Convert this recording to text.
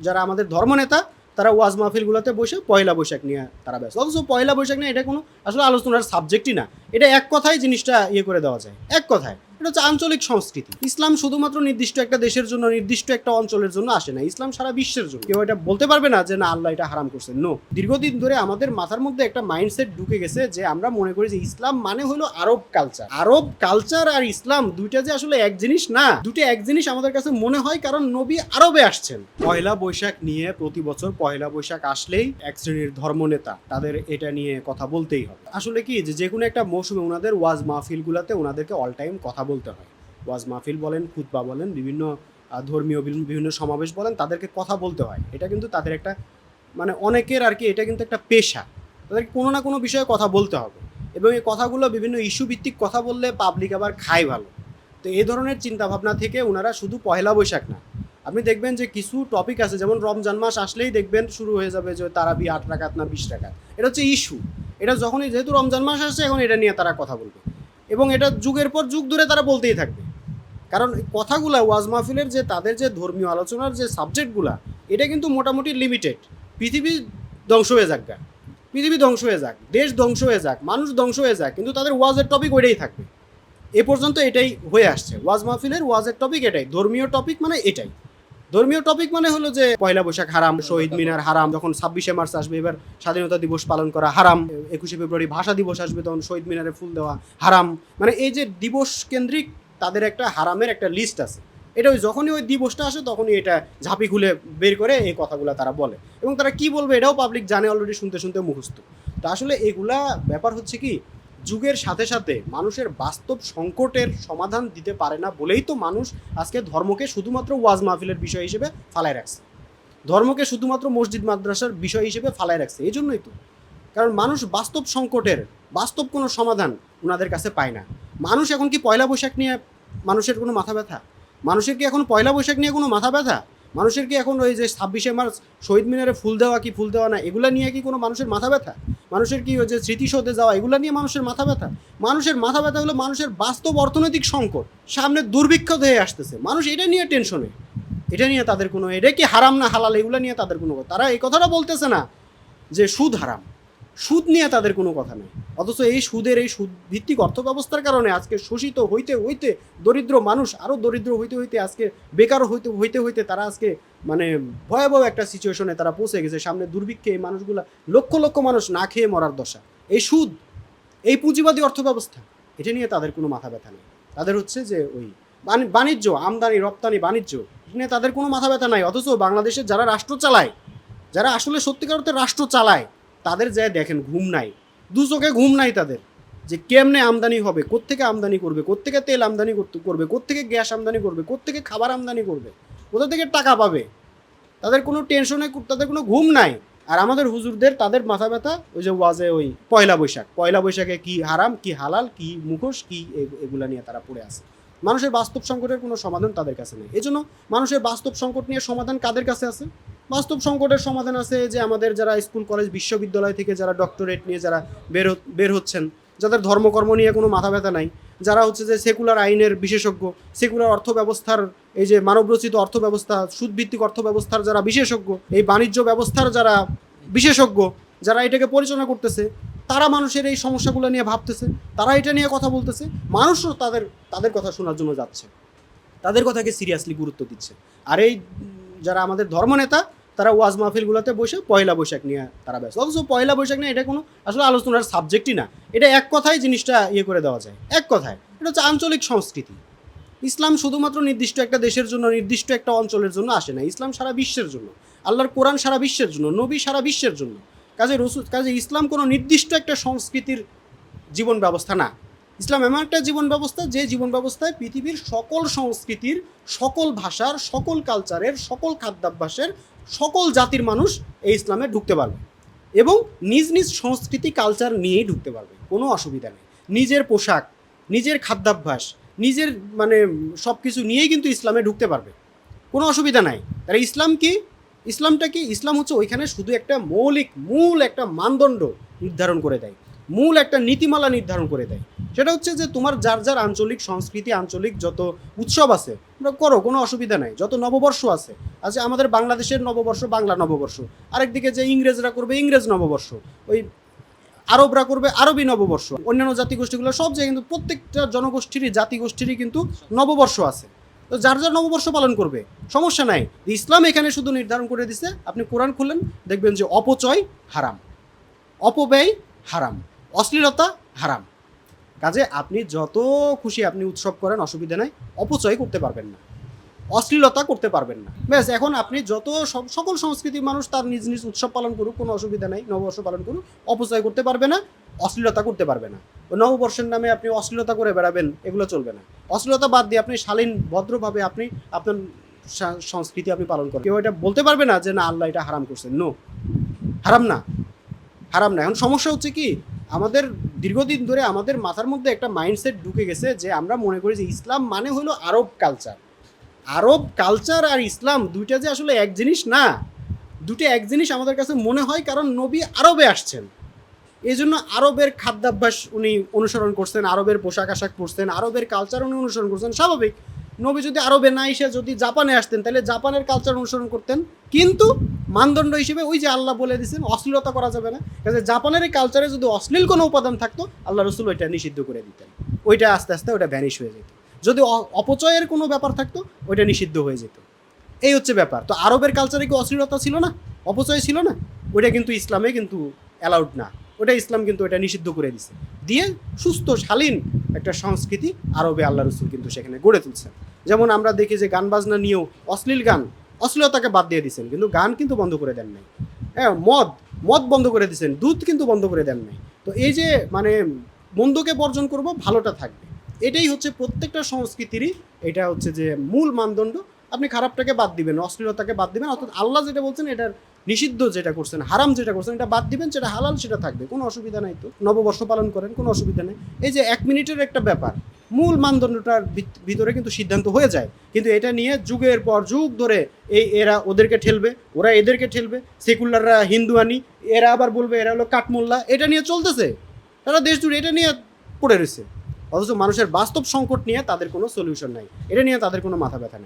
যারা আমাদের ধর্মনেতা তারা ওয়াজ মাহফিলগুলোতে বসে পয়লা বৈশাখ নিয়ে তারা ব্যস্ত। অথচ পয়লা বৈশাখ নিয়ে এটা কোনো আসলে আলোচনার সাবজেক্টই না। এটা এক কথায় জিনিসটা করে দেওয়া যায়, এক কথায়। এটা হচ্ছে আঞ্চলিক সংস্কৃতি। ইসলাম শুধুমাত্র নির্দিষ্ট একটা দেশের জন্য, নির্দিষ্ট একটা অঞ্চলের জন্য আসে না, ইসলাম সারা বিশ্বের জন্য। কেউ এটা বলতে পারবে না যে না আল্লাহ এটা হারাম করছেন। নো, দীর্ঘদিন ধরে আমাদের মাথার মধ্যে একটা মাইন্ডসেট ঢুকে গেছে যে আমরা মনে করি যে ইসলাম মানে হলো আরব কালচার। আরব কালচার আর ইসলাম দুইটা যে আসলে এক জিনিস না, দুটো এক জিনিস আমাদের কাছে মনে হয়, কারণ নবী আরবে আসছেন। পয়লা বৈশাখ নিয়ে প্রতি বছর পয়লা বৈশাখ আসলেই এক শ্রেণীর ধর্মনেতা তাদের এটা নিয়ে কথা বলতেই হবে। আসলে কি যে কোনো একটা মৌসুমে ওনাদের ওয়াজ মাহফিলগুলোতে ওনাদেরকে অল টাইম কথা বলতে হয়। ওয়াজ মাহফিল বলেন, খুতবা বলেন, বিভিন্ন ধর্মীয় বিভিন্ন সমাবেশ বলেন, তাদেরকে কথা বলতে হয়। এটা কিন্তু তাদের একটা মানে অনেকের আর কি এটা কিন্তু একটা পেশা। তাদেরকে কোনো না কোনো বিষয়ে কথা বলতে হবে, এবং এই কথাগুলো বিভিন্ন ইস্যু ভিত্তিক কথা বললে পাবলিক আবার খায় ভালো। তো এই ধরনের চিন্তাভাবনা থেকে ওনারা শুধু পয়লা বৈশাখ না, আপনি দেখবেন যে কিছু টপিক আছে, যেমন রমজান মাস আসলেই দেখবেন শুরু হয়ে যাবে যে তারাবি 8 রাকাত না 20 রাকাত। এটা হচ্ছে ইস্যু। এটা যখনই যেহেতু রমজান মাস আসছে, এখন এটা নিয়ে তারা কথা বলবে, এবং এটা যুগের পর যুগ ধরে তারা বলতেই থাকবে। কারণ কথাগুলা ওয়াজ মাহফিলের যে তাদের যে ধর্মীয় আলোচনার যে সাবজেক্টগুলা, এটা কিন্তু মোটামুটি লিমিটেড। পৃথিবী ধ্বংস হয়ে যাক গা, পৃথিবী ধ্বংস হয়ে যাক, দেশ ধ্বংস হয়ে যাক, মানুষ ধ্বংস হয়ে যাক, কিন্তু তাদের ওয়াজের টপিক ওইটাই থাকবে। এ পর্যন্ত এটাই হয়ে আসছে। ওয়াজ মাহফিলের ওয়াজের টপিক এটাই, ধর্মীয় টপিক মানে এটাই। ধর্মীয় টপিক মানে হলো যে পয়লা বৈশাখ হারাম, শহীদ মিনার হারাম, যখন 26শে মার্চ আসবে এবার স্বাধীনতা দিবস পালন করা হারাম, 21শে ফেব্রুয়ারি ভাষা দিবস আসবে তখন শহীদ মিনারে ফুল দেওয়া হারাম। মানে এই যে দিবস কেন্দ্রিক তাদের একটা হারামের একটা লিস্ট আছে। এটা ওই যখনই ওই দিবসটা আসে তখনই এটা ঝাঁপি খুলে বের করে এই কথাগুলো তারা বলে, এবং তারা কি বলবে এটাও পাবলিক জানে অলরেডি, শুনতে শুনতে মুখস্থ। তো আসলে এগুলা ব্যাপার হচ্ছে কি, যুগের সাথে সাথে মানুষের বাস্তব সংকটের সমাধান দিতে পারে না বলেই তো মানুষ আজকে ধর্মকে শুধুমাত্র ওয়াজ মাহফিলের বিষয় হিসেবে ফালায় রাখছে, ধর্মকে শুধুমাত্র মসজিদ মাদ্রাসার বিষয় হিসেবে ফালায় রাখছে। এই জন্যই তো, কারণ মানুষ বাস্তব সংকটের বাস্তব কোনো সমাধান ওনাদের কাছে পায় না। মানুষ এখন কি পয়লা বৈশাখ নিয়ে মানুষের কোনো মাথা ব্যথা? মানুষের কি এখন পয়লা বৈশাখ নিয়ে কোনো মাথা ব্যথা? মানুষের কি এখন ওই যে 26শে মার্চ শহীদ মিনারে ফুল দেওয়া কি ফুল দেওয়া না, এগুলো নিয়ে কি কোনো মানুষের মাথা ব্যথা? মানুষের কি ওই যে স্মৃতিসৌধে যাওয়া, এগুলো নিয়ে মানুষের মাথা ব্যথা? মানুষের মাথা ব্যথা হলো মানুষের বাস্তব অর্থনৈতিক সংকট, সামনে দুর্ভিক্ষ হয়ে আসতেছে, মানুষ এটা নিয়ে টেনশনে। এটা নিয়ে তাদের কোনো, এটা কি হারাম না হালাল এগুলো নিয়ে তাদের কোনো, তারা এই কথাটা বলতেছে না যে সুদ হারাম, সুদ নিয়ে তাদের কোনো কথা নেই। অথচ এই সুদের, এই সুদ ভিত্তিক অর্থ ব্যবস্থার কারণে আজকে শোষিত হইতে হইতে দরিদ্র মানুষ আরও দরিদ্র হইতে হইতে আজকে বেকার হইতে হইতে হইতে তারা আজকে মানে ভয়াবহ একটা সিচুয়েশনে তারা পৌঁছে গেছে। সামনে দুর্ভিক্ষে এই মানুষগুলা লক্ষ লক্ষ মানুষ না খেয়ে মরার দশা। এই সুদ, এই পুঁজিবাদী অর্থ ব্যবস্থা, এটা নিয়ে তাদের কোনো মাথা ব্যথা নেই। তাদের হচ্ছে যে ওই বাণিজ্য, আমদানি রপ্তানি বাণিজ্য, এটা নিয়ে তাদের কোনো মাথা ব্যথা নাই। অথচ বাংলাদেশের যারা রাষ্ট্র চালায়, যারা আসলে সত্যিকার অর্থে রাষ্ট্র চালায়, তাদের যায় দেখেন ঘুম নাই, দু চোখে ঘুম নাই তাদের, যে কেমনে আমদানি হবে, কোত্থেকে আমদানি করবে, কোত্থেকে তেল আমদানি করবে, কোত্থেকে গ্যাস আমদানি করবে, কোত্থেকে খাবার আমদানি করবে, কোথা থেকে টাকা পাবে, তাদের কোনো টেনশনে, তাদের কোনো ঘুম নাই। আর আমাদের হুজুরদের তাদের মাথা ব্যথা ওই যে ওয়াজে ওই পয়লা বৈশাখ, পয়লা বৈশাখে কি হারাম কি হালাল কি মুখোশ কি, এগুলা নিয়ে তারা পড়ে আছে। মানুষের বাস্তব সংকটের কোনো সমাধান তাদের কাছে নেই। এই জন্য মানুষের বাস্তব সংকট নিয়ে সমাধান কাদের কাছে আছে? বাস্তব সংকটের সমাধান আছে যে আমাদের যারা স্কুল কলেজ বিশ্ববিদ্যালয় থেকে যারা ডক্টরেট নিয়ে যারা বের হচ্ছেন, যাদের ধর্মকর্ম নিয়ে কোনো মাথা ব্যথা নাই, যারা হচ্ছে যে সেকুলার আইনের বিশেষজ্ঞ, সেকুলার অর্থ ব্যবস্থার, এই যে মানবরচিত অর্থ ব্যবস্থা, সুদভিত্তিক অর্থ ব্যবস্থার যারা বিশেষজ্ঞ, এই বাণিজ্য ব্যবস্থার যারা বিশেষজ্ঞ, যারা এটাকে পরিচালনা করতেছে, তারা মানুষের এই সমস্যাগুলো নিয়ে ভাবতেছে, তারা এটা নিয়ে কথা বলতেছে, মানুষও তাদের কথা শোনার জন্য যাচ্ছে, তাদের কথাকে সিরিয়াসলি গুরুত্ব দিচ্ছে। আর এই যারা আমাদের ধর্মনেতা, তারা ওয়াজ মাহফিলগুলোতে বসে পয়লা বৈশাখ নিয়ে তারা ব্যস্ত। অথচ পয়লা বৈশাখ নিয়ে এটা কোনো আসলে আলোচনার সাবজেক্টই না। এটা এক কথায় জিনিসটা করে দেওয়া যায়, এক কথায়। এটা হচ্ছে আঞ্চলিক সংস্কৃতি। ইসলাম শুধুমাত্র নির্দিষ্ট একটা দেশের জন্য, নির্দিষ্ট একটা অঞ্চলের জন্য আসে না, ইসলাম সারা বিশ্বের জন্য। আল্লাহর কোরআন সারা বিশ্বের জন্য, নবী সারা বিশ্বের জন্য। কাজে ইসলাম কোনো নির্দিষ্ট একটা সংস্কৃতির জীবন ব্যবস্থা না। ইসলাম এমন একটা জীবন ব্যবস্থা যে জীবন ব্যবস্থায় পৃথিবীর সকল সংস্কৃতির, সকল ভাষার, সকল কালচারের, সকল খাদ্যাভ্যাসের, সকল জাতির মানুষ এই ইসলামে ঢুকতে পারবে, এবং নিজ নিজ সংস্কৃতি কালচার নিয়েই ঢুকতে পারবে, কোনো অসুবিধা নেই। নিজের পোশাক, নিজের খাদ্যাভ্যাস, নিজের মানে সব কিছু নিয়েই কিন্তু ইসলামে ঢুকতে পারবে, কোনো অসুবিধা নাই। তাহলে ইসলাম কি? ইসলামটা কি? ইসলাম হচ্ছে ওইখানে শুধু একটা মূল একটা মানদণ্ড নির্ধারণ করে দেয়। মূল একটা নীতিমালা নির্ধারণ করে দেয়। সেটা হচ্ছে যে তোমার যার যার আঞ্চলিক সংস্কৃতি, আঞ্চলিক যত উৎসব আছে তোমরা করো, কোনো অসুবিধা নাই। যত নববর্ষ আছে, আচ্ছা আমাদের বাংলাদেশের নববর্ষ বাংলা নববর্ষ, আরেকদিকে যে ইংরেজরা করবে ইংরেজ নববর্ষ, ওই আরবরা করবে আরবি নববর্ষ, অন্যান্য জাতিগোষ্ঠীগুলো সব জায়গায় কিন্তু প্রত্যেকটা জনগোষ্ঠীরই জাতিগোষ্ঠীরই কিন্তু নববর্ষ আছে। তো যার যার নববর্ষ পালন করবে, সমস্যা নাই। ইসলাম এখানে শুধু নির্ধারণ করে দিছে, আপনি কোরআন খুললেন দেখবেন যে অপচয় হারাম, অপব্যয় হারাম, অশ্লীলতা হারাম। কাজে আপনি যত খুশি আপনি উৎসব করেন, অসুবিধা নাই, অপচয় করতে পারবেন না, অশ্লীলতা করতে পারবেন না। ব্যাস, এখন আপনি যত সকল সংস্কৃতির মানুষ তার নিজ নিজ উৎসব পালন করুক, কোনো অসুবিধা নাই, নববর্ষ পালন করুক, অপচয় করতে পারবে না, অশ্লীলতা করতে পারবে না। ওই নববর্ষের নামে আপনি অশ্লীলতা করে বেড়াবেন, এগুলো চলবে না। অশ্লীলতা বাদ দিয়ে আপনি শালীন ভদ্রভাবে আপনি আপনার সংস্কৃতি আপনি পালন করেন। কেউ এটা বলতে পারবে না যে না আল্লাহ এটা হারাম করছেন। নো, হারাম না, হারাম না। এখন সমস্যা হচ্ছে কি, আমাদের দীর্ঘদিন ধরে আমাদের মাথার মধ্যে একটা মাইন্ডসেট ঢুকে গেছে যে আমরা মনে করি যে ইসলাম মানে হলো আরব কালচার। আরব কালচার আর ইসলাম দুইটা যে আসলে এক জিনিস না, দুটো এক জিনিস আমাদের কাছে মনে হয়, কারণ নবী আরবে আসছেন, এই জন্য আরবের খাদ্যাভ্যাস উনি অনুসরণ করছেন, আরবের পোশাক আশাক পরছেন, আরবের কালচার উনি অনুসরণ করছেন। স্বাভাবিক, নবী যদি আরবে না এসে যদি জাপানে আসতেন তাহলে জাপানের কালচার অনুসরণ করতেন। কিন্তু মানদণ্ড হিসেবে ওই যে আল্লাহ বলে দিয়েছেন অশ্লীলতা করা যাবে না, কাজে জাপানের এই কালচারে যদি অশ্লীল কোনো উপাদান থাকতো আল্লাহ রসুল ওইটা নিষিদ্ধ করে দিতেন, ওইটা আস্তে আস্তে ওইটা ভ্যানিশ হয়ে যেত। যদি অপচয়ের কোনো ব্যাপার থাকতো ওইটা নিষিদ্ধ হয়ে যেত। এই হচ্ছে ব্যাপার। তো আরবের কালচারে কি অশ্লীলতা ছিল না, অপচয় ছিল না? ওইটা কিন্তু ইসলামে কিন্তু অ্যালাউড না, ওটা ইসলাম কিন্তু এটা নিষিদ্ধ করে দিছে, দিয়ে সুস্থ শালীন একটা সংস্কৃতি আরবে আল্লাহ রসুল কিন্তু সেখানে গড়ে তুলছেন। যেমন আমরা দেখি যে গান বাজনা নিয়েও অশ্লীল গান, অশ্লীলতাকে বাদ দিয়ে দিচ্ছেন, কিন্তু গান কিন্তু বন্ধ করে দেন নাই। হ্যাঁ, মদ বন্ধ করে দিচ্ছেন, দুধ কিন্তু বন্ধ করে দেন নাই। তো এই যে মানে মন্দকে বর্জন করব, ভালোটা থাকবে, এটাই হচ্ছে প্রত্যেকটা সংস্কৃতিরই, এটা হচ্ছে যে মূল মানদণ্ড। আপনি খারাপটাকে বাদ দিবেন, অশ্লীলতাকে বাদ দিবেন, অর্থাৎ আল্লাহ যেটা বলছেন এটার নিষিদ্ধ যেটা করছেন, হারাম যেটা করছেন এটা বাদ দিবেন, যেটা হালাল সেটা থাকবে, কোনো অসুবিধা নাই। তো নববর্ষ পালন করেন, কোনো অসুবিধা নেই। এই যে 1 মিনিটের একটা ব্যাপার, মূল মানদণ্ডটার ভিতরে কিন্তু সিদ্ধান্ত হয়ে যায়, কিন্তু এটা নিয়ে যুগের পর যুগ ধরে এরা ওদেরকে ঠেলবে, ওরা এদেরকে ঠেলবে, সেকুলাররা হিন্দুয়ানি, এরা আবার বলবে এরা হলো কাঠমোল্লা, এটা নিয়ে চলতেছে সারা দেশ জুড়ে, এটা নিয়ে পড়ে রয়েছে। অথচ মানুষের বাস্তব সংকট নিয়ে তাদের কোনো সলিউশন নাই, এটা নিয়ে তাদের কোনো মাথা ব্যথা নেই।